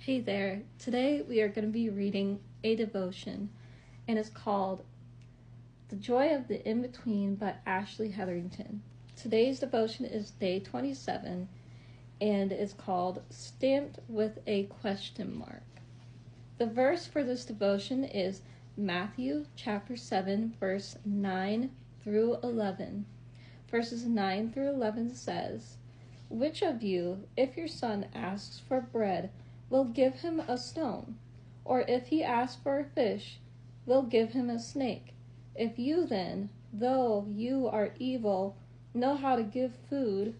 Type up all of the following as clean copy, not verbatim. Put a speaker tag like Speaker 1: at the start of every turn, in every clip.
Speaker 1: Hey there. Today we are going to be reading a devotion, and it's called The Joy of the In-Between by Ashley Hetherington. Today's devotion is day 27, and it's called Stamped with a Question Mark. The verse for this devotion is Matthew chapter 7, verse 9 through 11. Verses 9 through 11 says, "Which of you, if your son asks for bread, will give him a stone? Or if he asks for a fish, will give him a snake? If you then, though you are evil, know how to give good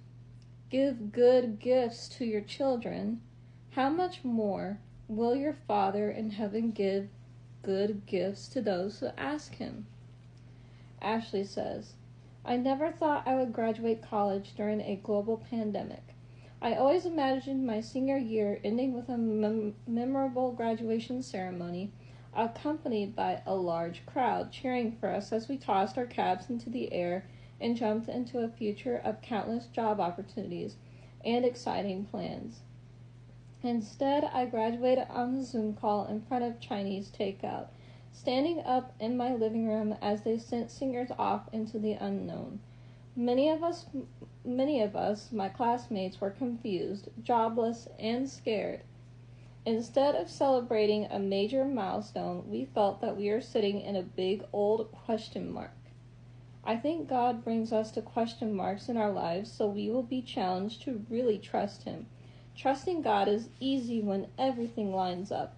Speaker 1: gifts to your children, how much more will your Father in heaven give good gifts to those who ask him?" Ashley says, "I never thought I would graduate college during a global pandemic. I always imagined my senior year ending with a memorable graduation ceremony, accompanied by a large crowd cheering for us as we tossed our caps into the air and jumped into a future of countless job opportunities and exciting plans. Instead, I graduated on a Zoom call in front of Chinese takeout, standing up in my living room as they sent singers off into the unknown. Many of us, my classmates, were confused, jobless, and scared. Instead of celebrating a major milestone, we felt that we were sitting in a big old question mark. I think God brings us to question marks in our lives so we will be challenged to really trust Him. Trusting God is easy when everything lines up.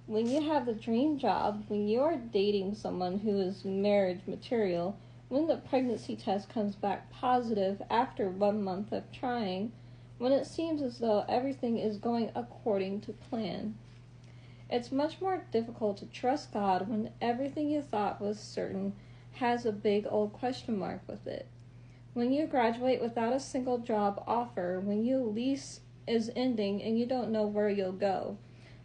Speaker 1: When you have the dream job, when you are dating someone who is marriage material, when the pregnancy test comes back positive after 1 month of trying, when it seems as though everything is going according to plan. It's much more difficult to trust God when everything you thought was certain has a big old question mark with it. When you graduate without a single job offer, when your lease is ending and you don't know where you'll go,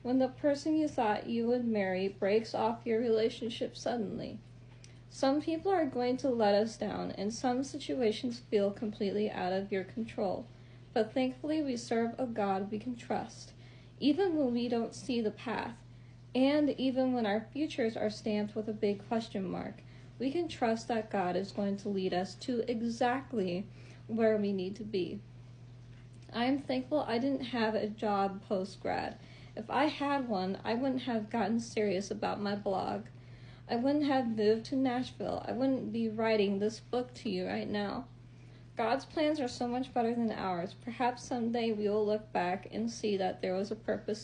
Speaker 1: when the person you thought you would marry breaks off your relationship suddenly. Some people are going to let us down, and some situations feel completely out of your control. But thankfully, we serve a God we can trust, even when we don't see the path, and even when our futures are stamped with a big question mark. We can trust that God is going to lead us to exactly where we need to be. I am thankful I didn't have a job post-grad. If I had one, I wouldn't have gotten serious about my blog. I wouldn't have moved to Nashville. I wouldn't be writing this book to you right now. God's plans are so much better than ours. Perhaps someday we will look back and see that there was a purpose